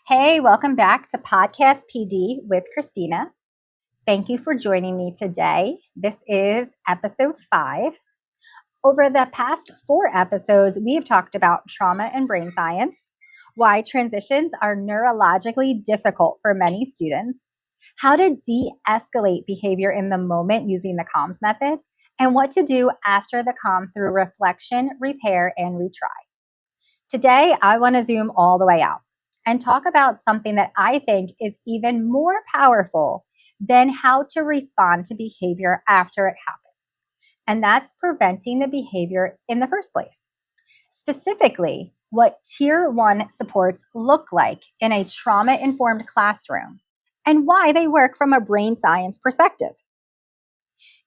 Hey, welcome back to Podcast PD with Christina. Thank you for joining me today. This is episode 5. Over the past 4 episodes, we have talked about trauma and brain science, why transitions are neurologically difficult for many students, how to de-escalate behavior in the moment using the CALMS method, and what to do after the calm through reflection, repair, and retry. Today, I want to zoom all the way out and talk about something that I think is even more powerful than how to respond to behavior after it happens. And that's preventing the behavior in the first place. Specifically, what Tier 1 supports look like in a trauma-informed classroom and why they work from a brain science perspective.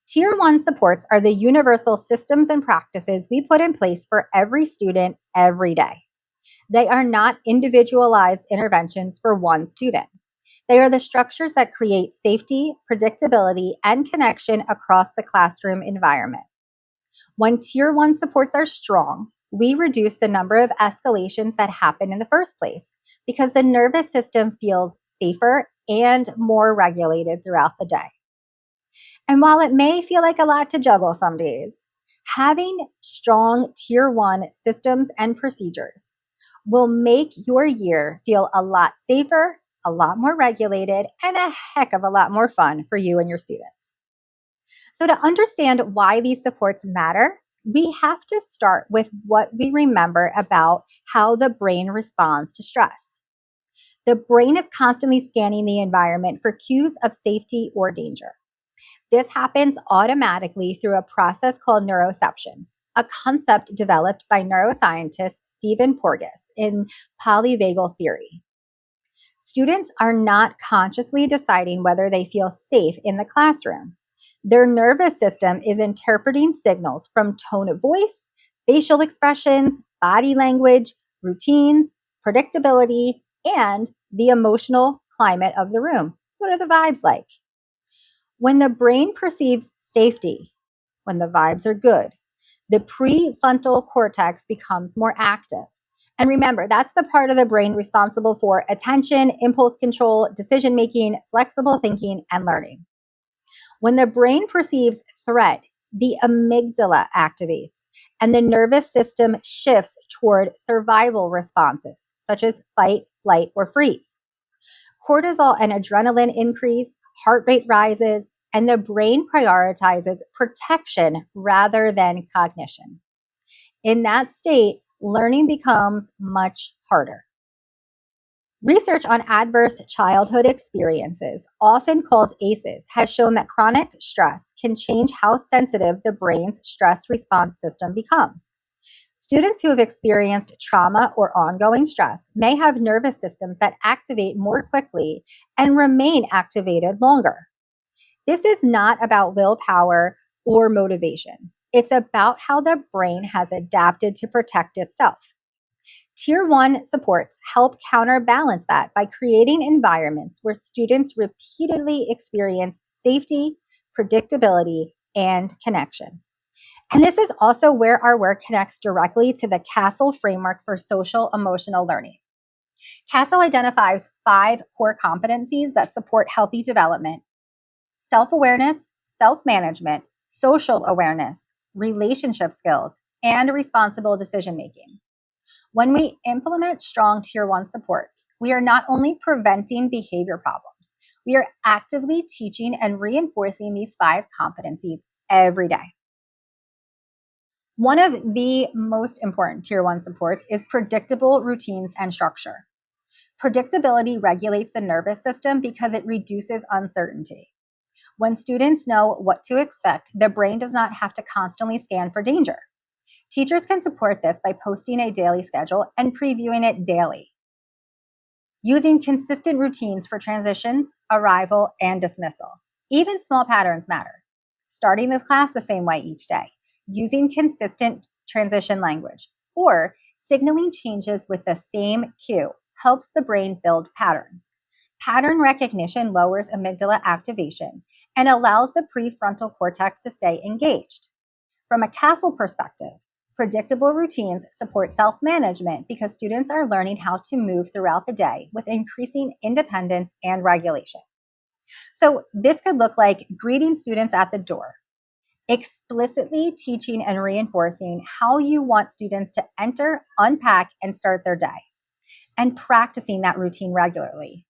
Tier 1 supports are the universal systems and practices we put in place for every student every day. They are not individualized interventions for one student. They are the structures that create safety, predictability, and connection across the classroom environment. When Tier 1 supports are strong, we reduce the number of escalations that happen in the first place because the nervous system feels safer and more regulated throughout the day. And while it may feel like a lot to juggle some days, having strong Tier 1 systems and procedures will make your year feel a lot safer, a lot more regulated, and a heck of a lot more fun for you and your students. So to understand why these supports matter, we have to start with what we remember about how the brain responds to stress. The brain is constantly scanning the environment for cues of safety or danger. This happens automatically through a process called neuroception, a concept developed by neuroscientist Stephen Porges in polyvagal theory. Students are not consciously deciding whether they feel safe in the classroom. Their nervous system is interpreting signals from tone of voice, facial expressions, body language, routines, predictability, and the emotional climate of the room. What are the vibes like? When the brain perceives safety, when the vibes are good, the prefrontal cortex becomes more active. And remember, that's the part of the brain responsible for attention, impulse control, decision making, flexible thinking, and learning. When the brain perceives threat, the amygdala activates and the nervous system shifts toward survival responses, such as fight, flight, or freeze. Cortisol and adrenaline increase, heart rate rises, and the brain prioritizes protection rather than cognition. In that state, learning becomes much harder. Research on adverse childhood experiences, often called ACEs, has shown that chronic stress can change how sensitive the brain's stress response system becomes. Students who have experienced trauma or ongoing stress may have nervous systems that activate more quickly and remain activated longer. This is not about willpower or motivation. It's about how the brain has adapted to protect itself. Tier 1 supports help counterbalance that by creating environments where students repeatedly experience safety, predictability, and connection. And this is also where our work connects directly to the CASEL framework for social emotional learning. CASEL identifies 5 core competencies that support healthy development: self-awareness, self-management, social awareness, relationship skills, and responsible decision-making. When we implement strong Tier 1 supports, we are not only preventing behavior problems, we are actively teaching and reinforcing these 5 competencies every day. One of the most important Tier 1 supports is predictable routines and structure. Predictability regulates the nervous system because it reduces uncertainty. When students know what to expect, the brain does not have to constantly scan for danger. Teachers can support this by posting a daily schedule and previewing it daily. Using consistent routines for transitions, arrival, and dismissal. Even small patterns matter. Starting the class the same way each day. Using consistent transition language. Or signaling changes with the same cue helps the brain build patterns. Pattern recognition lowers amygdala activation and allows the prefrontal cortex to stay engaged. From a CASEL perspective, Predictable routines support self management because students are learning how to move throughout the day with increasing independence and regulation. So, this could look like greeting students at the door, explicitly teaching and reinforcing how you want students to enter, unpack, and start their day, and practicing that routine regularly,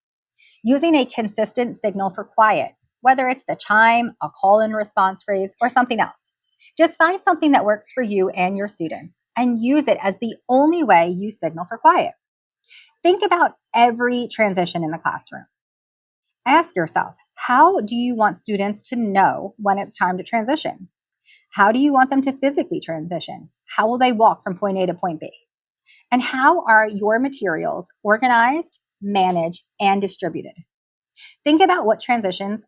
using a consistent signal for quiet, whether it's the chime, a call and response phrase, or something else. Just find something that works for you and your students and use it as the only way you signal for quiet. Think about every transition in the classroom. Ask yourself, how do you want students to know when it's time to transition? How do you want them to physically transition? How will they walk from point A to point B? And how are your materials organized, managed, and distributed? Think about what transitions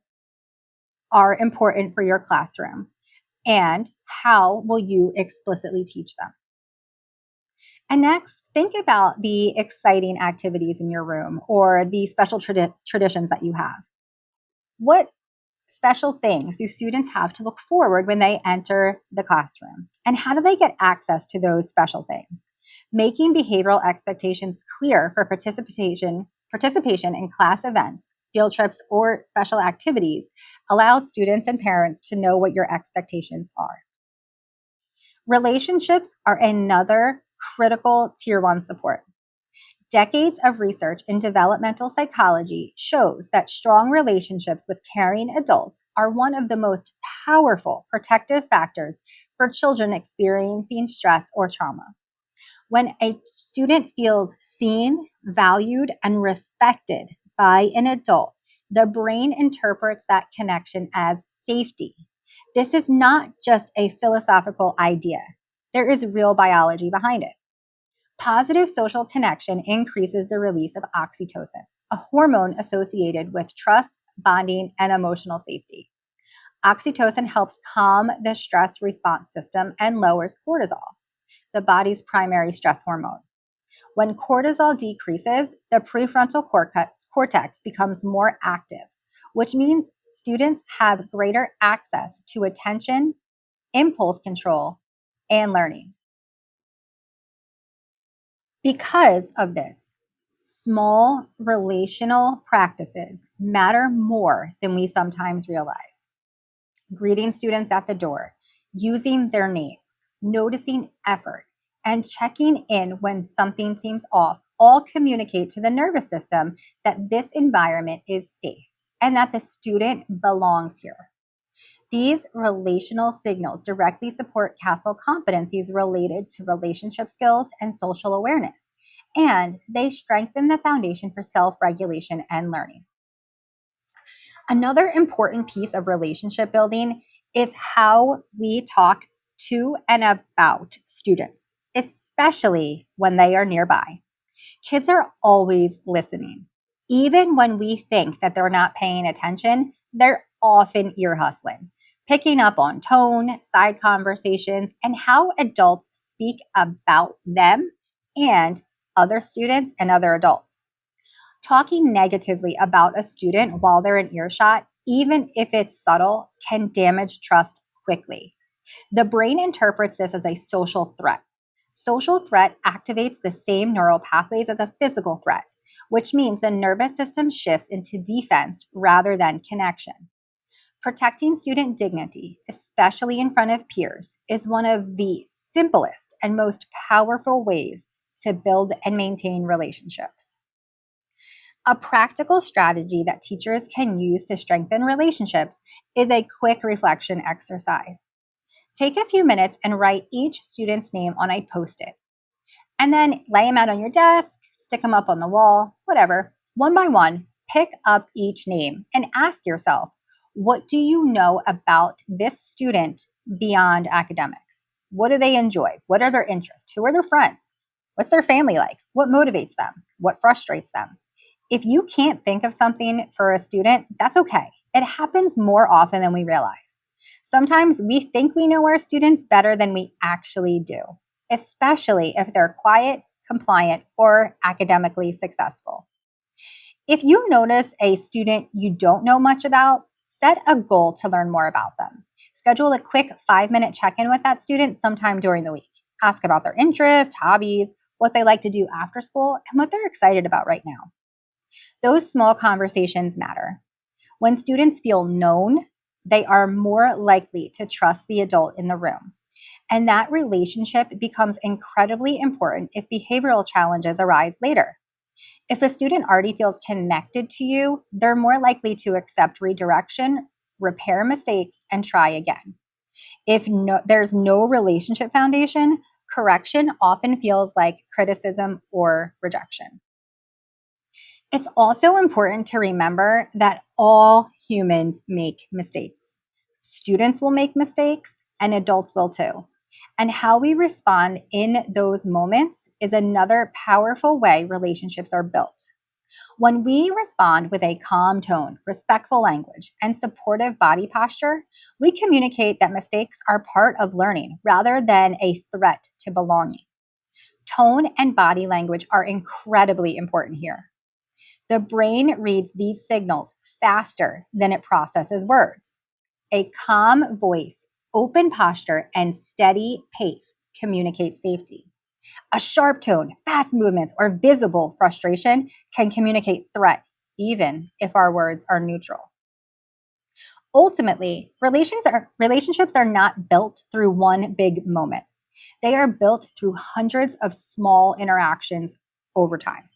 are important for your classroom and how will you explicitly teach them. And next, think about the exciting activities in your room or the special traditions that you have. What special things do students have to look forward when they enter the classroom? And how do they get access to those special things? Making behavioral expectations clear for participation in class events, field trips, or special activities allows students and parents to know what your expectations are. Relationships are another critical tier 1 support. Decades of research in developmental psychology shows that strong relationships with caring adults are one of the most powerful protective factors for children experiencing stress or trauma. When a student feels seen, valued, and respected by an adult, the brain interprets that connection as safety. This is not just a philosophical idea. There is real biology behind it. Positive social connection increases the release of oxytocin, a hormone associated with trust, bonding, and emotional safety. Oxytocin helps calm the stress response system and lowers cortisol, the body's primary stress hormone. When cortisol decreases, the prefrontal cortex becomes more active, which means students have greater access to attention, impulse control, and learning. Because of this, small relational practices matter more than we sometimes realize. Greeting students at the door, using their names, noticing effort, and checking in when something seems off all communicate to the nervous system that this environment is safe and that the student belongs here. These relational signals directly support CASEL competencies related to relationship skills and social awareness, and they strengthen the foundation for self-regulation and learning. Another important piece of relationship building is how we talk to and about students, especially when they are nearby. Kids are always listening. Even when we think that they're not paying attention, they're often ear hustling, picking up on tone, side conversations, and how adults speak about them and other students and other adults. Talking negatively about a student while they're in earshot, even if it's subtle, can damage trust quickly. The brain interprets this as a social threat. Social threat activates the same neural pathways as a physical threat, which means the nervous system shifts into defense rather than connection. Protecting student dignity, especially in front of peers, is one of the simplest and most powerful ways to build and maintain relationships. A practical strategy that teachers can use to strengthen relationships is a quick reflection exercise. Take a few minutes and write each student's name on a Post-it, and then lay them out on your desk, stick them up on the wall, whatever. One by one, pick up each name and ask yourself, what do you know about this student beyond academics? What do they enjoy? What are their interests? Who are their friends? What's their family like? What motivates them? What frustrates them? If you can't think of something for a student, that's okay. It happens more often than we realize. Sometimes we think we know our students better than we actually do, especially if they're quiet, compliant, or academically successful. If you notice a student you don't know much about, set a goal to learn more about them. Schedule a quick 5-minute check-in with that student sometime during the week. Ask about their interests, hobbies, what they like to do after school, and what they're excited about right now. Those small conversations matter. When students feel known, they are more likely to trust the adult in the room. And that relationship becomes incredibly important if behavioral challenges arise later. If a student already feels connected to you, they're more likely to accept redirection, repair mistakes, and try again. If there's no relationship foundation, correction often feels like criticism or rejection. It's also important to remember that all humans make mistakes. Students will make mistakes, and adults will too. And how we respond in those moments is another powerful way relationships are built. When we respond with a calm tone, respectful language, and supportive body posture, we communicate that mistakes are part of learning rather than a threat to belonging. Tone and body language are incredibly important here. The brain reads these signals faster than it processes words. A calm voice, open posture, and steady pace communicate safety. A sharp tone, fast movements, or visible frustration can communicate threat, even if our words are neutral. Ultimately, relationships are not built through one big moment. They are built through hundreds of small interactions over time.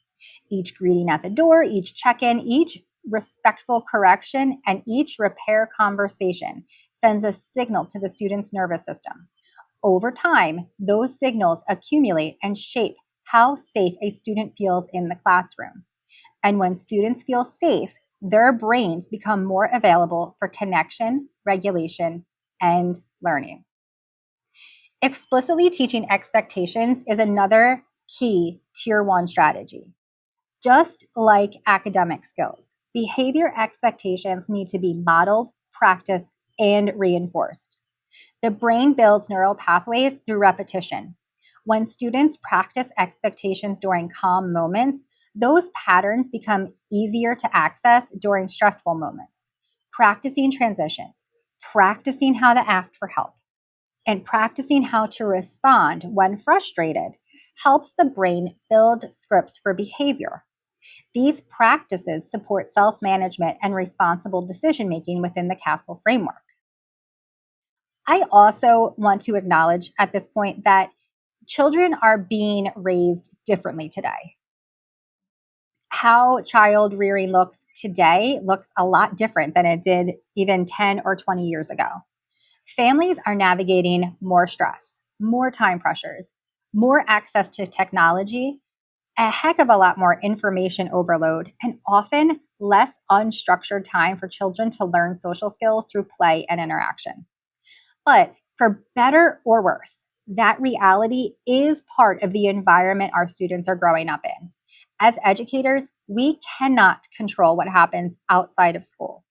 Each greeting at the door, each check in, each respectful correction, and each repair conversation sends a signal to the student's nervous system. Over time, those signals accumulate and shape how safe a student feels in the classroom. And when students feel safe, their brains become more available for connection, regulation, and learning. Explicitly teaching expectations is another key tier 1 strategy. Just like academic skills, behavior expectations need to be modeled, practiced, and reinforced. The brain builds neural pathways through repetition. When students practice expectations during calm moments, those patterns become easier to access during stressful moments. Practicing transitions, practicing how to ask for help, and practicing how to respond when frustrated helps the brain build scripts for behavior. These practices support self management and responsible decision making within the CASEL framework. I also want to acknowledge at this point that children are being raised differently today. How child rearing looks today looks a lot different than it did even 10 or 20 years ago. Families are navigating more stress, more time pressures, more access to technology, a heck of a lot more information overload, and often less unstructured time for children to learn social skills through play and interaction. But for better or worse, that reality is part of the environment our students are growing up in. As educators, we cannot control what happens outside of school.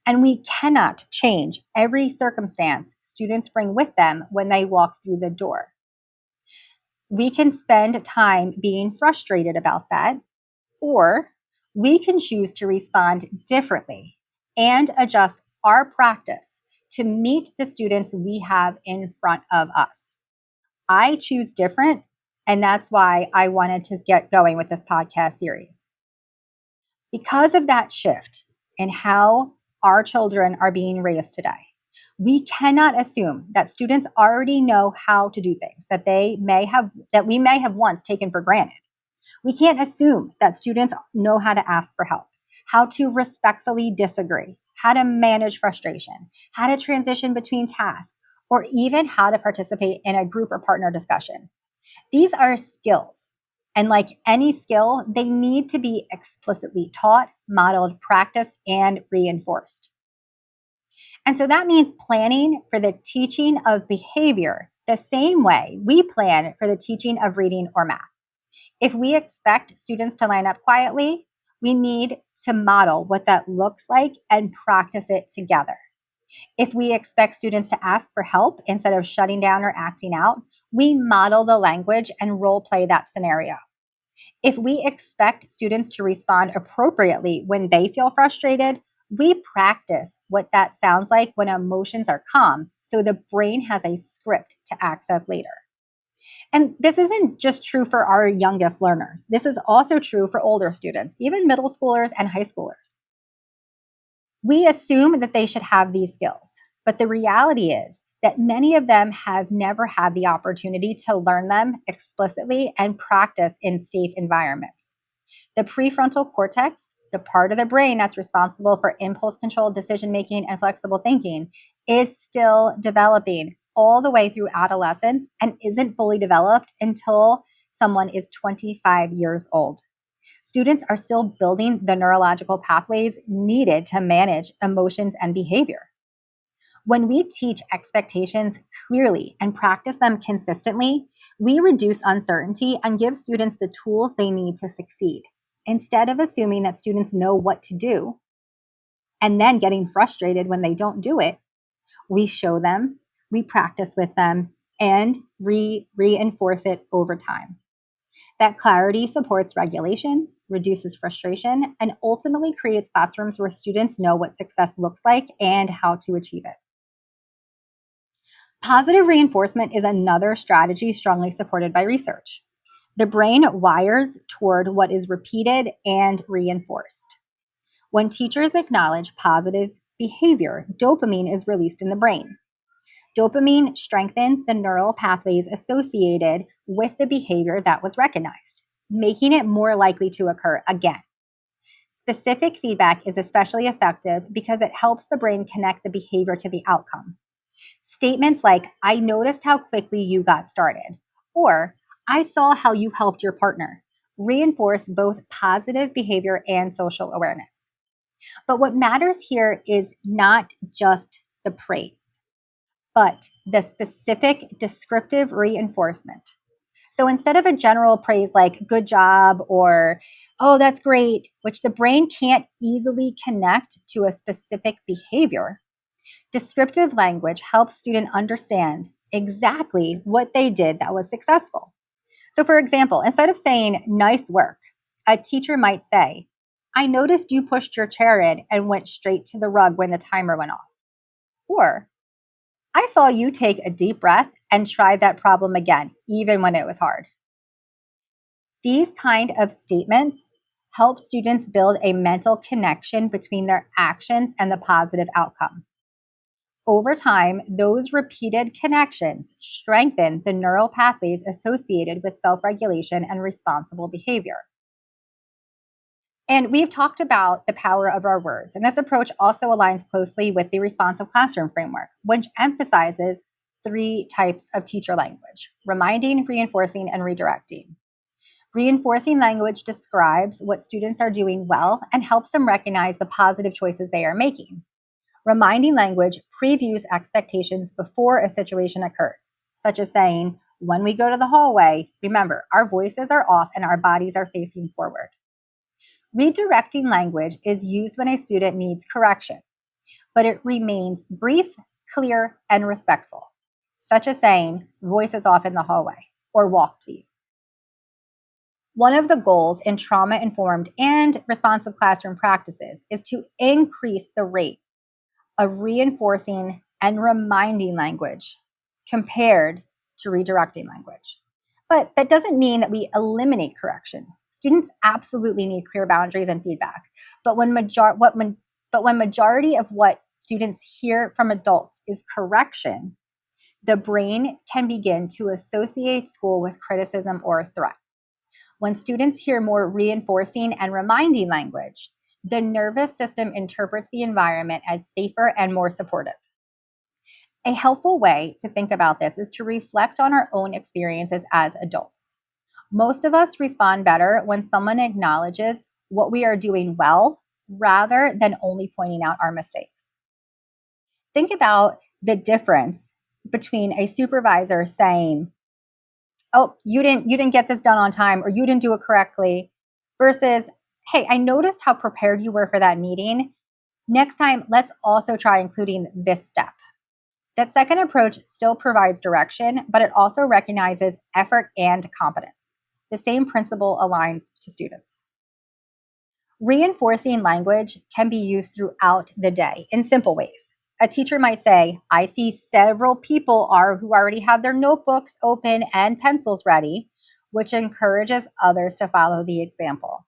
And we cannot change every circumstance students bring with them when they walk through the door. We can spend time being frustrated about that, or we can choose to respond differently and adjust our practice to meet the students we have in front of us. I choose different, and that's why I wanted to get going with this podcast series. Because of that shift in how our children are being raised today, we cannot assume that students already know how to do things that we may have once taken for granted. We can't assume that students know how to ask for help, how to respectfully disagree, how to manage frustration, how to transition between tasks, or even how to participate in a group or partner discussion. These are skills. And like any skill, they need to be explicitly taught, modeled, practiced, and reinforced. And so that means planning for the teaching of behavior the same way we plan for the teaching of reading or math. If we expect students to line up quietly, we need to model what that looks like and practice it together. If we expect students to ask for help instead of shutting down or acting out, we model the language and role play that scenario. If we expect students to respond appropriately when they feel frustrated, we practice what that sounds like when emotions are calm so the brain has a script to access later. And this isn't just true for our youngest learners. This is also true for older students, even middle schoolers and high schoolers. We assume that they should have these skills, but the reality is that many of them have never had the opportunity to learn them explicitly and practice in safe environments. The prefrontal cortex, the part of the brain that's responsible for impulse control, decision making, and flexible thinking, is still developing all the way through adolescence and isn't fully developed until someone is 25 years old. Students are still building the neurological pathways needed to manage emotions and behavior. When we teach expectations clearly and practice them consistently, we reduce uncertainty and give students the tools they need to succeed. Instead of assuming that students know what to do and then getting frustrated when they don't do it, we show them, we practice with them, and reinforce it over time. That clarity supports regulation, reduces frustration, and ultimately creates classrooms where students know what success looks like and how to achieve it. Positive reinforcement is another strategy strongly supported by research. The brain wires toward what is repeated and reinforced. When teachers acknowledge positive behavior, dopamine is released in the brain. Dopamine strengthens the neural pathways associated with the behavior that was recognized, making it more likely to occur again. Specific feedback is especially effective because it helps the brain connect the behavior to the outcome. Statements like, I noticed how quickly you got started, or I saw how you helped your partner, reinforce both positive behavior and social awareness. But what matters here is not just the praise, but the specific descriptive reinforcement. So instead of a general praise like good job or oh, that's great, which the brain can't easily connect to a specific behavior, descriptive language helps students understand exactly what they did that was successful. So for example, instead of saying nice work, a teacher might say, I noticed you pushed your chair in and went straight to the rug when the timer went off. Or I saw you take a deep breath and try that problem again, even when it was hard. These kind of statements help students build a mental connection between their actions and the positive outcome. Over time, those repeated connections strengthen the neural pathways associated with self-regulation and responsible behavior. And we've talked about the power of our words, and this approach also aligns closely with the responsive classroom framework, which emphasizes 3 types of teacher language: reminding, reinforcing, and redirecting. Reinforcing language describes what students are doing well and helps them recognize the positive choices they are making. Reminding language previews expectations before a situation occurs, such as saying, when we go to the hallway, remember, our voices are off and our bodies are facing forward. Redirecting language is used when a student needs correction, but it remains brief, clear, and respectful, such as saying, voices off in the hallway, or walk, please. One of the goals in trauma-informed and responsive classroom practices is to increase the rate of reinforcing and reminding language compared to redirecting language. But that doesn't mean that we eliminate corrections. Students absolutely need clear boundaries and feedback. But when majority of what students hear from adults is correction, the brain can begin to associate school with criticism or threat. When students hear more reinforcing and reminding language, the nervous system interprets the environment as safer and more supportive. A helpful way to think about this is to reflect on our own experiences as adults. Most of us respond better when someone acknowledges what we are doing well rather than only pointing out our mistakes. Think about the difference between a supervisor saying, oh, you didn't get this done on time, or you didn't do it correctly, versus, hey, I noticed how prepared you were for that meeting. Next time, let's also try including this step. That second approach still provides direction, but it also recognizes effort and competence. The same principle aligns to students. Reinforcing language can be used throughout the day in simple ways. A teacher might say, I see several people who already have their notebooks open and pencils ready, which encourages others to follow the example.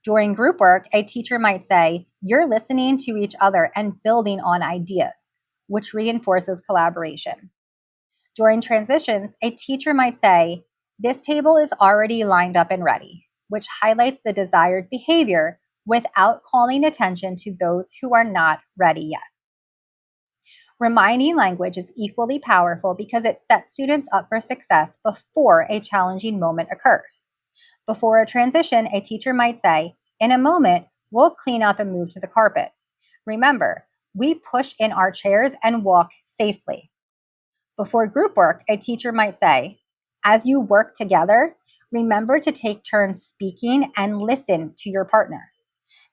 During group work, a teacher might say, you're listening to each other and building on ideas, which reinforces collaboration. During transitions, a teacher might say, this table is already lined up and ready, which highlights the desired behavior without calling attention to those who are not ready yet. Reminding language is equally powerful because it sets students up for success before a challenging moment occurs. Before a transition, a teacher might say, in a moment, we'll clean up and move to the carpet. Remember, we push in our chairs and walk safely. Before group work, a teacher might say, as you work together, remember to take turns speaking and listen to your partner.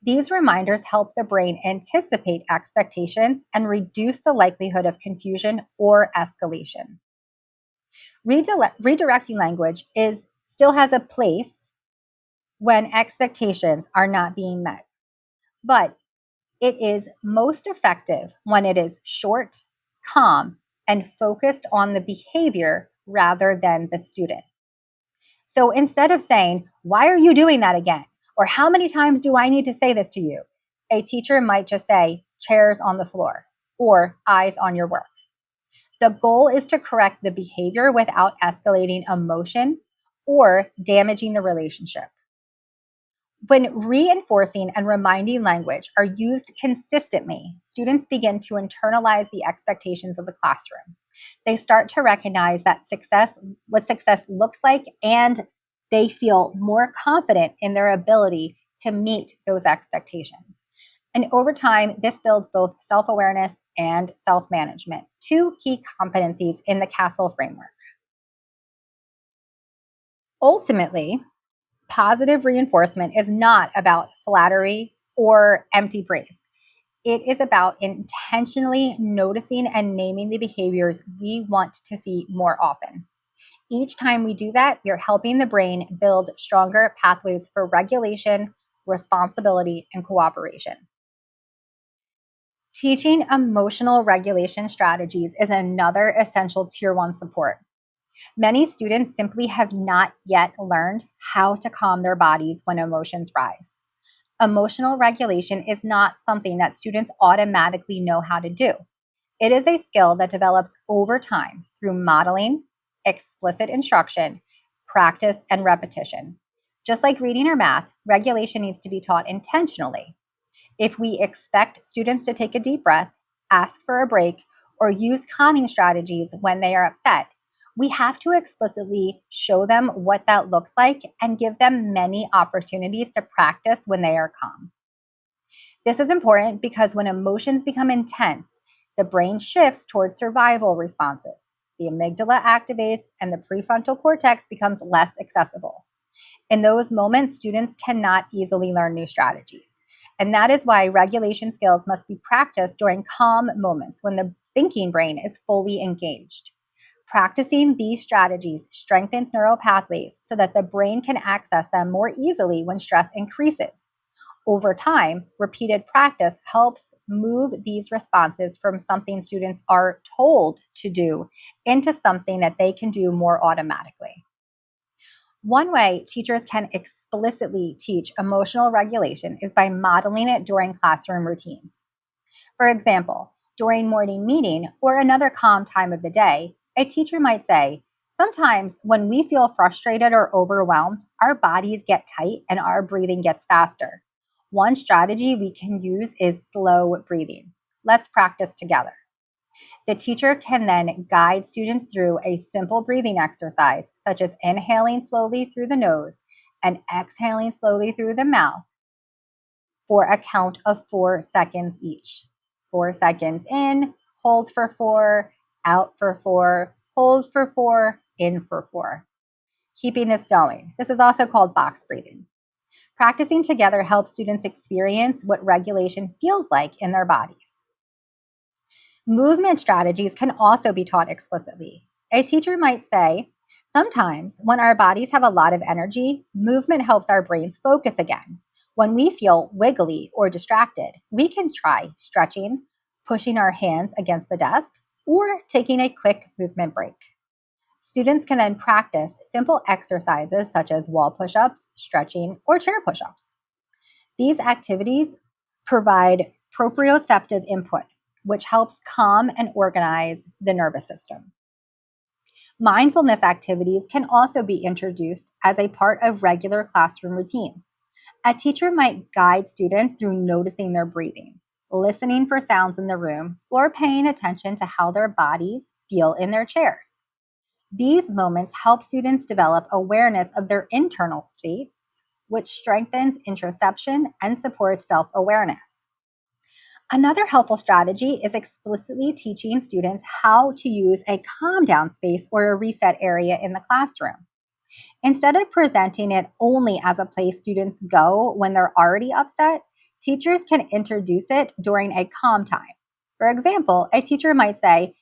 These reminders help the brain anticipate expectations and reduce the likelihood of confusion or escalation. Redirecting language still has a place when expectations are not being met, but it is most effective when it is short, calm, and focused on the behavior rather than the student. So instead of saying, why are you doing that again? Or how many times do I need to say this to you? A teacher might just say, chairs on the floor or eyes on your work. The goal is to correct the behavior without escalating emotion or damaging the relationship. When reinforcing and reminding language are used consistently, students begin to internalize the expectations of the classroom. They start to recognize what success looks like, and they feel more confident in their ability to meet those expectations. And over time, this builds both self-awareness and self-management, two key competencies in the CASEL framework. Ultimately, positive reinforcement is not about flattery or empty praise. It is about intentionally noticing and naming the behaviors we want to see more often. Each time we do that, we are helping the brain build stronger pathways for regulation, responsibility, and cooperation. Teaching emotional regulation strategies is another essential Tier 1 support. Many students simply have not yet learned how to calm their bodies when emotions rise. Emotional regulation is not something that students automatically know how to do. It is a skill that develops over time through modeling, explicit instruction, practice, and repetition. Just like reading or math, regulation needs to be taught intentionally. If we expect students to take a deep breath, ask for a break, or use calming strategies when they are upset, we have to explicitly show them what that looks like and give them many opportunities to practice when they are calm. This is important because when emotions become intense, the brain shifts towards survival responses. The amygdala activates and the prefrontal cortex becomes less accessible. In those moments, students cannot easily learn new strategies. And that is why regulation skills must be practiced during calm moments when the thinking brain is fully engaged. Practicing these strategies strengthens neural pathways so that the brain can access them more easily when stress increases. Over time, repeated practice helps move these responses from something students are told to do into something that they can do more automatically. One way teachers can explicitly teach emotional regulation is by modeling it during classroom routines. For example, during morning meeting or another calm time of the day, a teacher might say, sometimes when we feel frustrated or overwhelmed, our bodies get tight and our breathing gets faster. One strategy we can use is slow breathing. Let's practice together. The teacher can then guide students through a simple breathing exercise, such as inhaling slowly through the nose and exhaling slowly through the mouth for a count of 4 seconds each. 4 seconds in, hold for 4, out for 4, hold for 4, in for 4. Keeping this going. This is also called box breathing. Practicing together helps students experience what regulation feels like in their bodies. Movement strategies can also be taught explicitly. A teacher might say, sometimes when our bodies have a lot of energy, movement helps our brains focus again. When we feel wiggly or distracted, we can try stretching, pushing our hands against the desk, or taking a quick movement break. Students can then practice simple exercises such as wall push-ups, stretching, or chair push-ups. These activities provide proprioceptive input, which helps calm and organize the nervous system. Mindfulness activities can also be introduced as a part of regular classroom routines. A teacher might guide students through noticing their breathing, listening for sounds in the room, or paying attention to how their bodies feel in their chairs. These moments help students develop awareness of their internal states, which strengthens introspection and supports self-awareness. Another helpful strategy is explicitly teaching students how to use a calm down space or a reset area in the classroom. Instead of presenting it only as a place students go when they're already upset, teachers can introduce it during a calm time. For example, a teacher might say,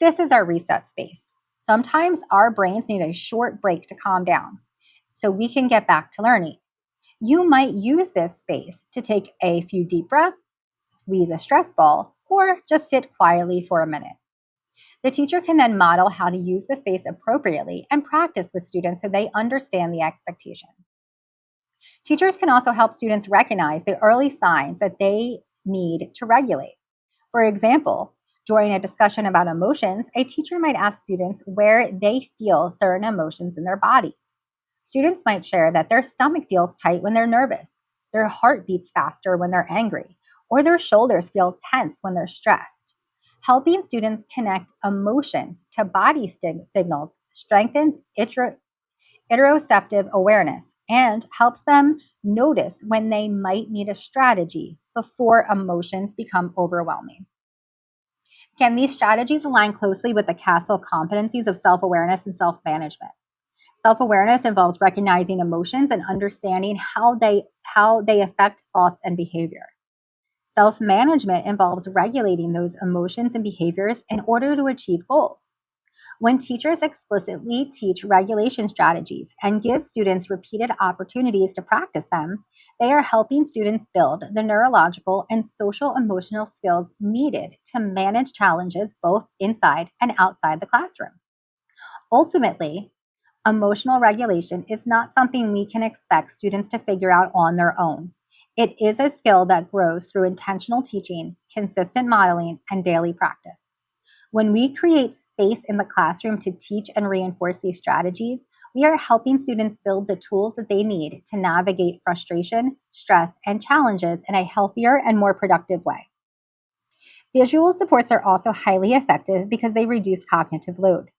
"This is our reset space. Sometimes our brains need a short break to calm down so we can get back to learning. You might use this space to take a few deep breaths, squeeze a stress ball, or just sit quietly for a minute." The teacher can then model how to use the space appropriately and practice with students so they understand the expectation. Teachers can also help students recognize the early signs that they need to regulate. For example, during a discussion about emotions, a teacher might ask students where they feel certain emotions in their bodies. Students might share that their stomach feels tight when they're nervous, their heart beats faster when they're angry, or their shoulders feel tense when they're stressed. Helping students connect emotions to body signals strengthens interoceptive awareness and helps them notice when they might need a strategy before emotions become overwhelming. Can these strategies align closely with the CASEL competencies of self-awareness and self-management? Self-awareness involves recognizing emotions and understanding how they affect thoughts and behavior. Self-management involves regulating those emotions and behaviors in order to achieve goals. When teachers explicitly teach regulation strategies and give students repeated opportunities to practice them, they are helping students build the neurological and social emotional skills needed to manage challenges both inside and outside the classroom. Ultimately, emotional regulation is not something we can expect students to figure out on their own. It is a skill that grows through intentional teaching, consistent modeling, and daily practice. When we create space in the classroom to teach and reinforce these strategies, we are helping students build the tools that they need to navigate frustration, stress, and challenges in a healthier and more productive way. Visual supports are also highly effective because they reduce cognitive load.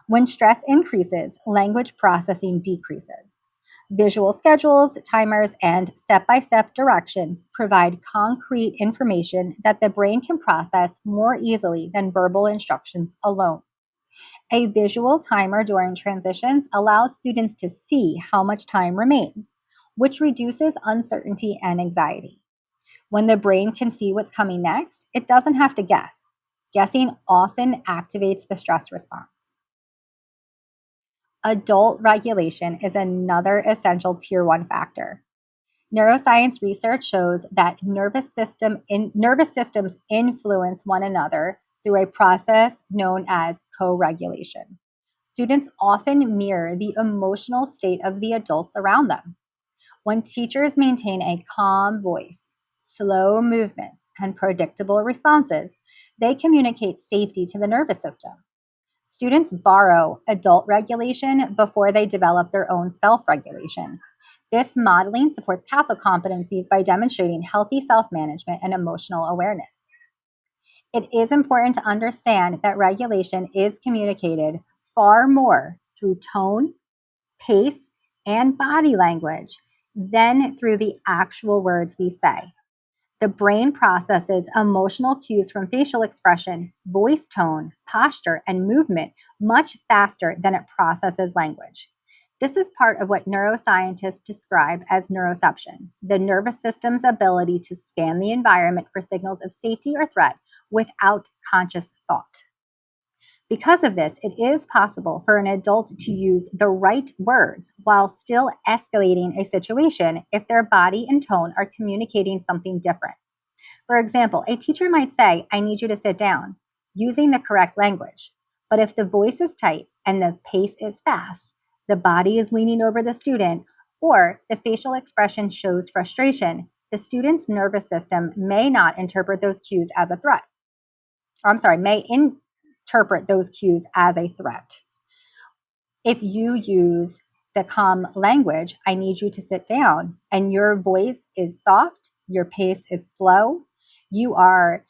When stress increases, language processing decreases. Visual schedules, timers, and step-by-step directions provide concrete information that the brain can process more easily than verbal instructions alone. A visual timer during transitions allows students to see how much time remains, which reduces uncertainty and anxiety. When the brain can see what's coming next, it doesn't have to guess. Guessing often activates the stress response. Adult regulation is another essential Tier 1 factor. Neuroscience research shows that nervous systems influence one another through a process known as co-regulation. Students often mirror the emotional state of the adults around them. When teachers maintain a calm voice, slow movements, and predictable responses, they communicate safety to the nervous system. Students borrow adult regulation before they develop their own self-regulation. This modeling supports CASEL competencies by demonstrating healthy self-management and emotional awareness. It is important to understand that regulation is communicated far more through tone, pace, and body language than through the actual words we say. The brain processes emotional cues from facial expression, voice tone, posture, and movement much faster than it processes language. This is part of what neuroscientists describe as neuroception, the nervous system's ability to scan the environment for signals of safety or threat without conscious thought. Because of this, it is possible for an adult to use the right words while still escalating a situation if their body and tone are communicating something different. For example, a teacher might say, I need you to sit down, using the correct language. But if the voice is tight and the pace is fast, the body is leaning over the student, or the facial expression shows frustration, the student's nervous system may not interpret those cues as a threat. Or I'm sorry, may interpret those cues as a threat. If you use the calm language, I need you to sit down, and your voice is soft, your pace is slow, you are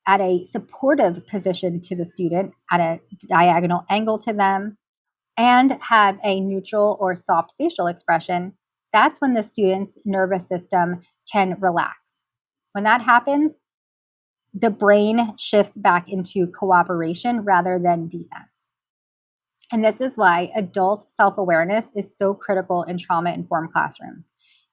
at a supportive position to the student, at a diagonal angle to them, and have a neutral or soft facial expression, that's when the student's nervous system can relax. When that happens, the brain shifts back into cooperation rather than defense. And this is why adult self awareness is so critical in trauma informed classrooms.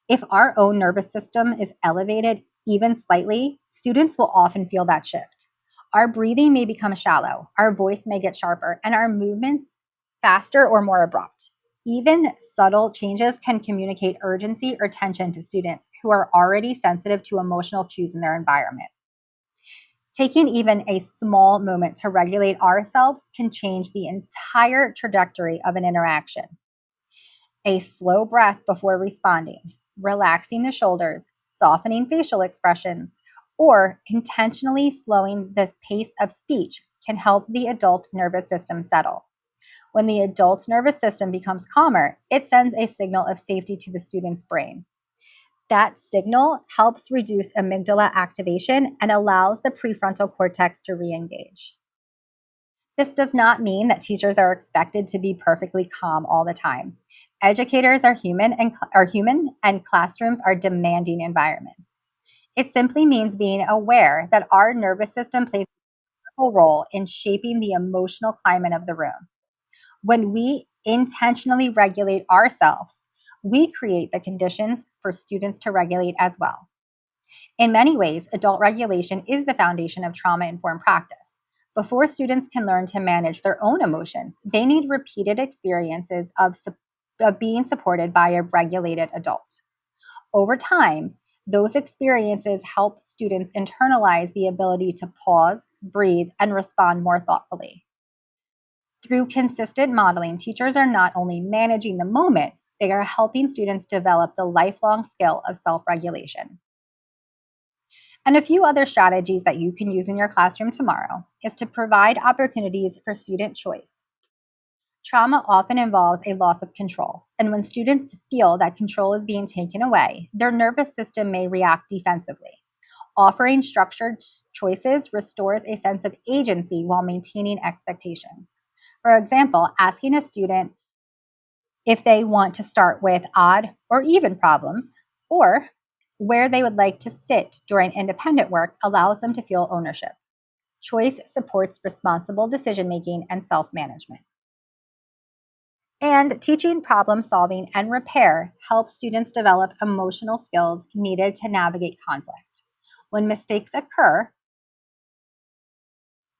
If our own nervous system is elevated even slightly, students will often feel that shift. Our breathing may become shallow, our voice may get sharper, and our movements faster or more abrupt. Even subtle changes can communicate urgency or tension to students who are already sensitive to emotional cues in their environment. Taking even a small moment to regulate ourselves can change the entire trajectory of an interaction. A slow breath before responding, relaxing the shoulders, softening facial expressions, or intentionally slowing the pace of speech can help the adult nervous system settle. When the adult nervous system becomes calmer, it sends a signal of safety to the student's brain. That signal helps reduce amygdala activation and allows the prefrontal cortex to re-engage. This does not mean that teachers are expected to be perfectly calm all the time. Educators are human and classrooms are demanding environments. It simply means being aware that our nervous system plays a critical role in shaping the emotional climate of the room. When we intentionally regulate ourselves, we create the conditions for students to regulate as well. In many ways, adult regulation is the foundation of trauma informed practice. Before students can learn to manage their own emotions, they need repeated experiences of being supported by a regulated adult. Over time, those experiences help students internalize the ability to pause, breathe, and respond more thoughtfully. Through consistent modeling, teachers are not only managing the moment, they are helping students develop the lifelong skill of self regulation. And a few other strategies that you can use in your classroom tomorrow is to provide opportunities for student choice. Trauma often involves a loss of control, and when students feel that control is being taken away, their nervous system may react defensively. Offering structured choices restores a sense of agency while maintaining expectations. For example, asking a student if they want to start with odd or even problems, or where they would like to sit during independent work allows them to feel ownership. Choice supports responsible decision making and self management. And teaching problem solving and repair helps students develop emotional skills needed to navigate conflict. When mistakes occur,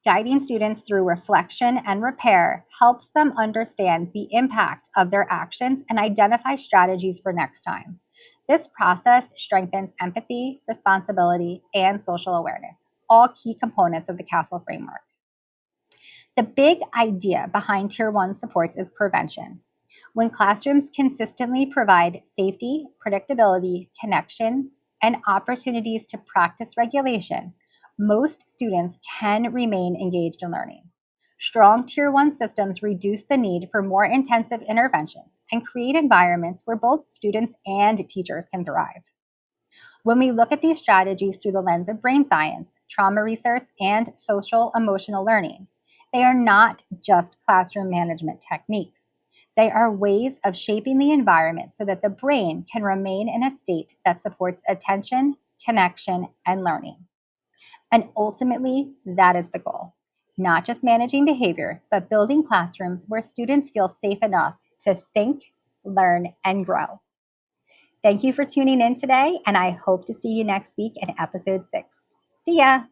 guiding students through reflection and repair helps them understand the impact of their actions and identify strategies for next time. This process strengthens empathy, responsibility, and social awareness, all key components of the CASEL framework. The big idea behind Tier 1 supports is prevention. When classrooms consistently provide safety, predictability, connection, and opportunities to practice regulation, most students can remain engaged in learning. Strong Tier 1 systems reduce the need for more intensive interventions and create environments where both students and teachers can thrive. When we look at these strategies through the lens of brain science, trauma research, and social emotional learning, they are not just classroom management techniques. They are ways of shaping the environment so that the brain can remain in a state that supports attention, connection, and learning. And ultimately, that is the goal. Not just managing behavior, but building classrooms where students feel safe enough to think, learn, and grow. Thank you for tuning in today, and I hope to see you next week in episode 6. See ya!